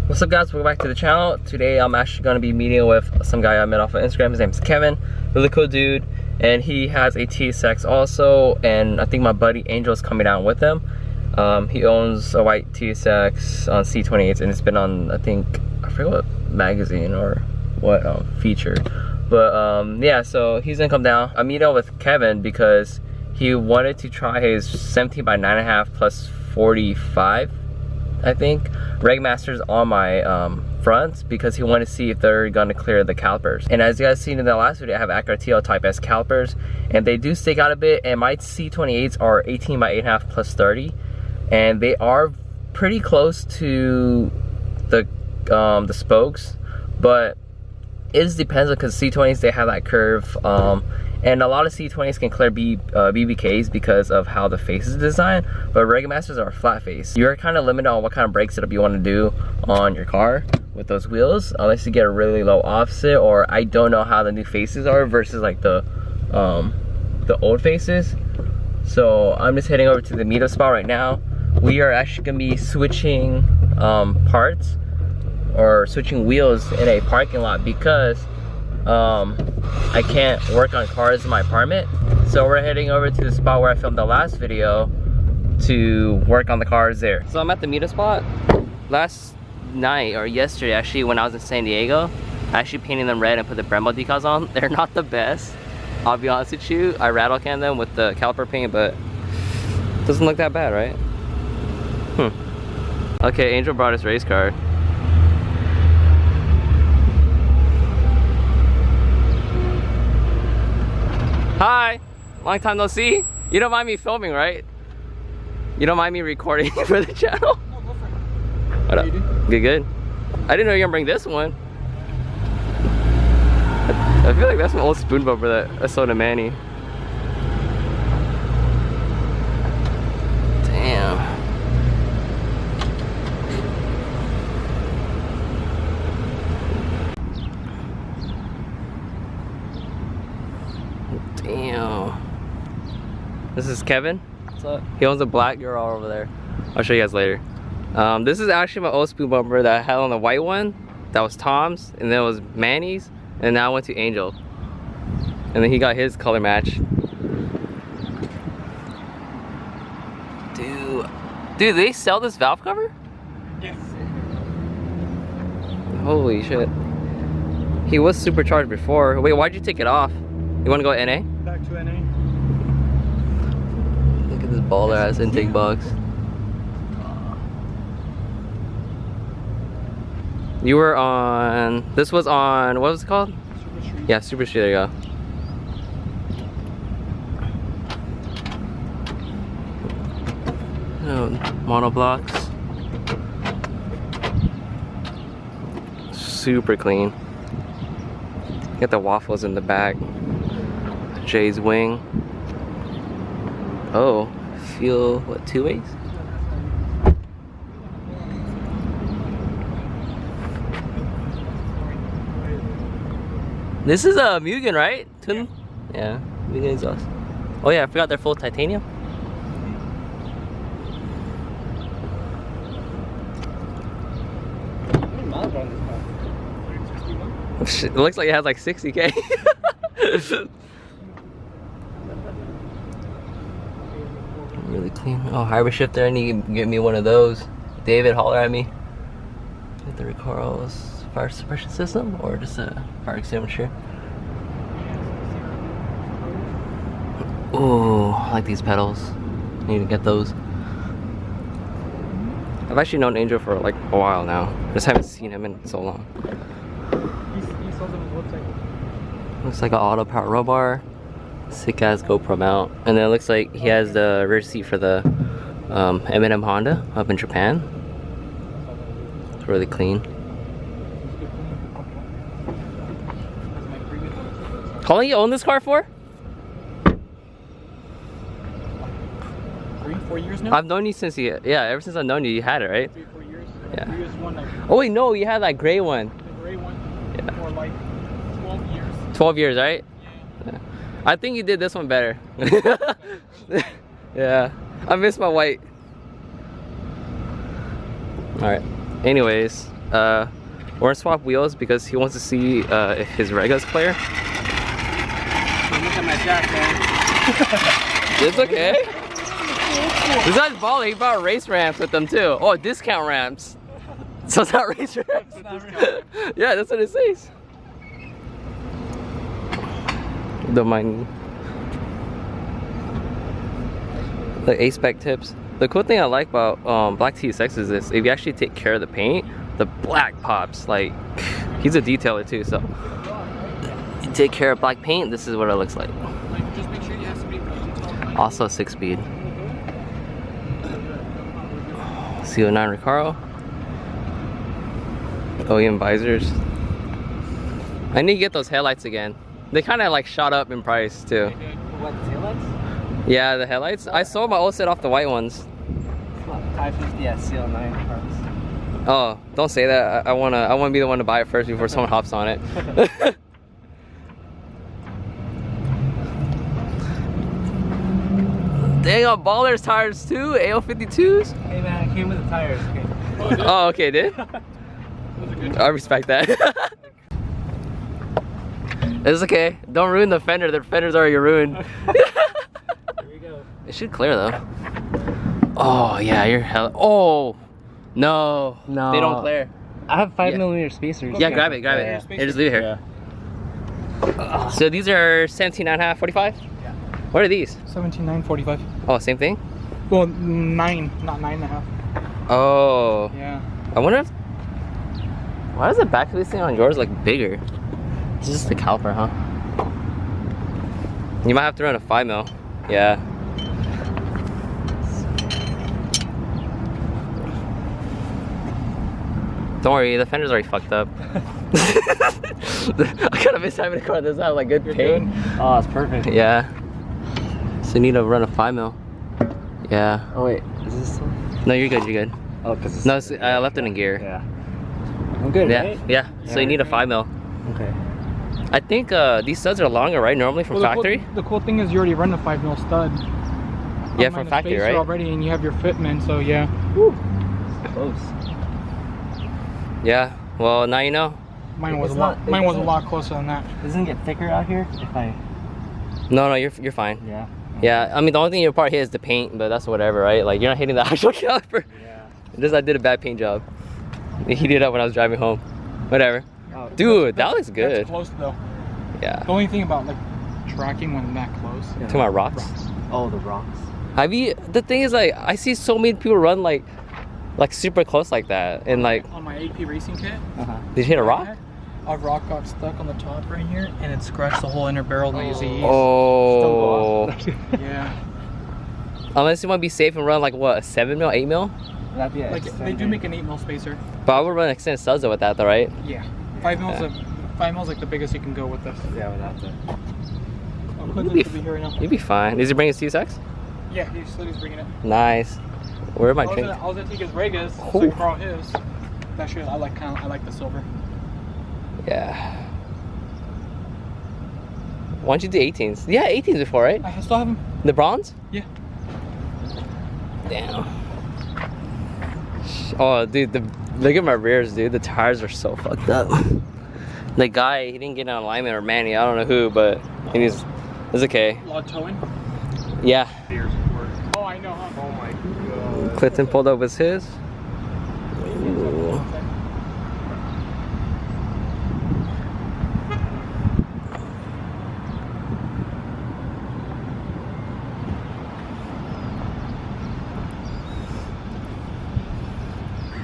What's up guys, welcome back to the channel. Today I'm actually going to be meeting with some guy I met off of Instagram. His name is Kevin, really cool dude, and he has a TSX also, and I think my buddy Angel is coming down with him. He owns a white TSX on C28s and it's been on, I think, I forget what magazine or what feature, but yeah, so he's gonna come down. I'm meeting up with Kevin because he wanted to try his 17 by 9.5 plus 45, I think, Regamasters on my fronts because he wanted to see if they're gonna clear the calipers. And as you guys seen in the last video, I have Acura TL-S calipers and they do stick out a bit, and my C28s are 18 by 8.5 plus 30 and they are pretty close to the spokes, but it just depends because C20s, they have that curve, and a lot of C20s can clear BBKs because of how the face is designed, but Regamasters are flat face. You're kind of limited on what kind of brake setup you want to do on your car with those wheels, unless you get a really low offset, or I don't know how the new faces are versus like the old faces. So I'm just heading over to the meetup spot right now. We are actually gonna be switching parts or switching wheels in a parking lot because I can't work on cars in my apartment. So we're heading over to the spot where I filmed the last video to work on the cars there. So I'm at the meetup spot. Last night, or yesterday actually, when I was in San Diego, I actually painted them red and put the Brembo decals on. They're not the best, I'll be honest with you. I rattle can them with the caliper paint, but it doesn't look that bad, right? Okay, Angel brought his race car. Hi, long time no see. You don't mind me filming, right? You don't mind me recording for the channel? No, go for it. What up? Good, good. I didn't know you were gonna bring this one. I feel like that's my old spoon bumper that I sold to Manny. Damn. Damn. This is Kevin. What's up? He owns a black girl over there. I'll show you guys later. This is actually my old spoon bumper that I had on the white one. That was Tom's, and then it was Manny's, and now I went to Angel. And then he got his color match. Dude, they sell this valve cover? Yes. Holy shit. He was supercharged before. Wait, why'd you take it off? You wanna go NA? Back to NA. Look at this baller ass intake box. You were on, this was on, what was it called? Super Street. Yeah, Super Street, there you go. Oh, monoblocks. Super clean. Got the waffles in the back. Jay's wing. Oh, feel what, 2 ways? This is a Mugen, right? Twin? Yeah, Mugen exhaust. Oh yeah, I forgot they're full titanium. It looks like it has like 60K. Really clean. Oh, hybrid shifter. I need to get me one of those. David, holler at me. Get the Recoro's fire suppression system or just a fire extinguisher. Oh, I like these pedals. I need to get those. I've actually known Angel for like a while now. I just haven't seen him in so long. He sells on his website. Looks like an auto power roll bar. Sick ass GoPro mount. And then it looks like he has the rear seat for the M&M Honda up in Japan. It's really clean. How long you own this car for? 3-4 years now? I've known you since ever since I've known you, you had it, right? 3-4 years. Yeah. The previous one, like, Oh wait, no, you had that gray one. the gray one, Yeah. for like 12 years. 12 years, right? Yeah. I think you did this one better. Yeah, I miss my white. All right, anyways, We're gonna swap wheels because he wants to see if his Rega's clear. Look at my jack, man. It's okay. This guy's balling. He brought race ramps with them too. Oh, discount ramps. So it's not race ramps. Yeah, that's what it says. Don't mind me. The A-spec tips. The cool thing I like about black TL-S is this: if you actually take care of the paint, the black pops. Like, he's a detailer too, so you take care of black paint, this is what it looks like. Just make sure you have somebody. Also 6-speed. CO9 Recaro. OEM visors. I need to get those headlights again. They kind of like shot up in price too. What, taillights? Yeah, the headlights. I sold my old set off the white ones. 550 at CL9 parts. Oh, don't say that. I wanna be the one to buy it first before someone hops on it. Dang, got Ballers tires too, AO52s. Hey man, I came with the tires. Okay. Oh, okay, dude. I respect that. It's okay. Don't ruin the fender. The fender's already ruined. Here we go. It should clear though. Oh yeah, you're hell. Oh no, No. they don't clear. I have 5 Yeah. millimeter spacers. Yeah, grab it. Yeah. Here, just leave it here. So these are 17.5, 45. Yeah. What are these? 17.945. Oh, same thing. Well, 9, not 9.5. Oh, Yeah. I wonder if. Why is the back of this thing on yours like bigger? It's just the caliper, huh? You might have to run a 5mm. Yeah. Don't worry, the fender's already fucked up. I kind of miss having a car that's not like good paint. Oh, it's perfect. Yeah. So you need to run a 5mm. Yeah. Oh wait, is this one? No, you're good. You're good. Oh, because No, I left it in gear. Yeah. I'm good, Yeah. right? Yeah. So you need a 5mm. Okay. I think these studs are longer, right? Normally from factory. The cool thing is you already run a 5mm stud. Yeah, from factory, right? Already, and you have your fitment, so yeah. Woo. Close. Yeah. Well, now you know. Mine was a lot closer than that. Doesn't it get thicker out here if I... No, you're fine. Yeah. Yeah. I mean, the only thing you're part hit is the paint, but that's whatever, right? Like you're not hitting the actual caliper. Yeah. Just I did a bad paint job. He heated it up when I was driving home. Whatever. Oh, Dude, that looks good. That's close though. Yeah. The only thing about like tracking when that close. Yeah. To my rocks. oh, the rocks. Have you? The thing is, like, I see so many people run like super close like that, and like, On my AP racing kit, did you hit a rock? a rock got stuck on the top right here, and it scratched the whole inner barrel of the AZE. Oh. Yeah. Unless you want to be safe and run like what, a 7mm, 8mm? That'd be Like they do make an 8mm spacer. But I would run extended studs though with that, though, right? Yeah. 5mm is like the biggest you can go with this. Yeah, without the... Oh, You'd Clinton be should be here right now. You'd be fine. Is he bringing his TSX? Yeah, he's bringing it. Nice. Where am I I was drinking? gonna take his Regas, so Oh. he borrow his. That shit, I like the silver. Yeah. Why don't you do 18s? Yeah, 18s before, right? I still have him. The bronze? Yeah. Damn. Oh, dude, look at my rears, dude. The tires are so fucked up. The guy, he didn't get an alignment, or Manny, I don't know who, but it's okay. Law towing. Yeah. Oh, I know, huh? Oh my god. Clinton pulled up with his. Ooh.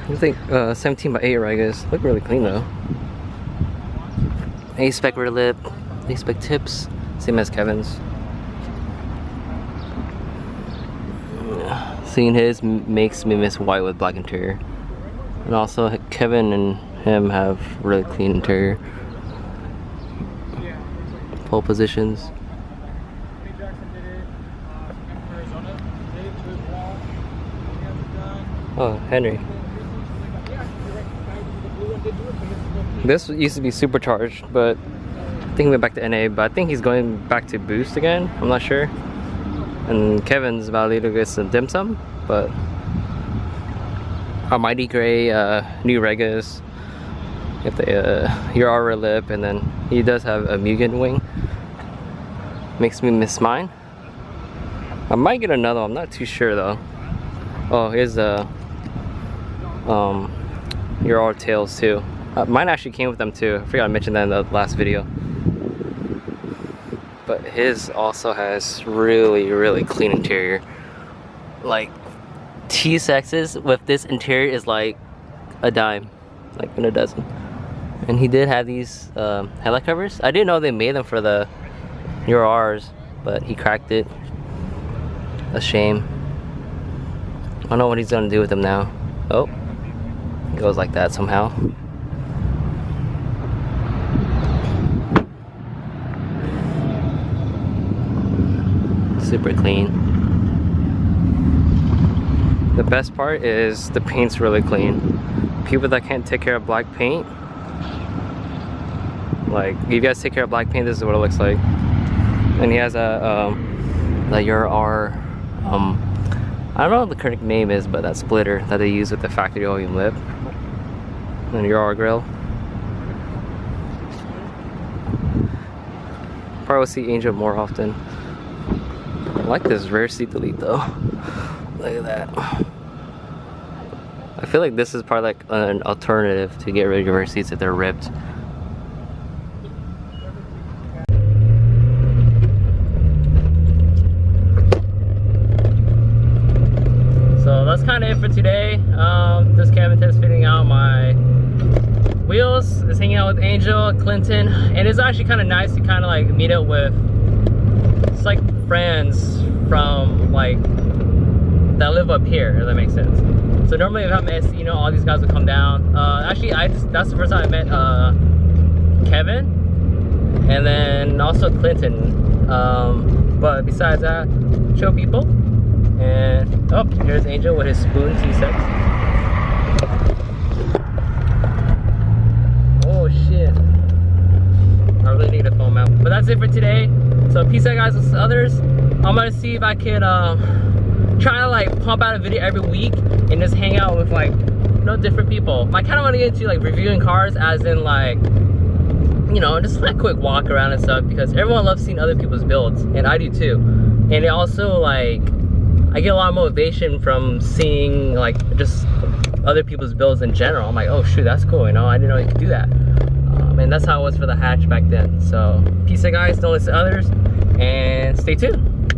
I think 17x8 Regas look really clean though. A-spec rear lip, A-spec tips, same as Kevin's. Seeing his makes me miss white with black interior. And also Kevin and him have really clean interior. Pole positions. Oh, Henry. This used to be supercharged, but I think he went back to NA, but I think he's going back to boost again. I'm not sure. And Kevin's about to get some dim sum, but Almighty Gray, new Regas. You have the your rear lip, and then he does have a Mugen wing. Makes me miss mine. I might get another one, I'm not too sure though. Oh, here's the your tails too. Mine actually came with them too. I forgot to mention that in the last video. But his also has really clean interior. Like T-Sex's with this interior is like a dime, like in a dozen. And he did have these headlight covers. I didn't know they made them for the Euro R's, but he cracked it. A shame. I don't know what he's gonna do with them now. Oh, it goes like that somehow. Super clean. The best part is the paint's really clean. People that can't take care of black paint, like if you guys take care of black paint, this is what it looks like. And he has a the Euro R, I don't know what the correct name is, but that splitter that they use with the factory OEM lip and Euro R grill. Probably will see Angel more often. I like this rear seat delete though. Look at that. I feel like this is probably like an alternative to get rid of your rear seats if they're ripped. So that's kind of it for today. Just Kevin test fitting out my wheels. Just hanging out with Angel, Clinton, and it's actually kind of nice to kind of like meet up with it's like friends from like that live up here, if that makes sense. So normally if I'm SC, you know, all these guys would come down. Actually, that's the first time I met Kevin, and then also Clinton. But besides that, chill people. And oh, here's Angel with his spoon T-Sex. Oh shit! I really need a phone mount. But that's it for today. So peace out, guys. With others, I'm gonna see if I can try to like pump out a video every week and just hang out with like different people. I kind of want to get into like reviewing cars, as in like just like quick walk around and stuff, because everyone loves seeing other people's builds, and I do too. And it also like I get a lot of motivation from seeing like just other people's builds in general. I'm like, oh shoot, that's cool, I didn't know you could do that. And that's how it was for the hatch back then. So peace out, guys. Don't listen to others and stay tuned.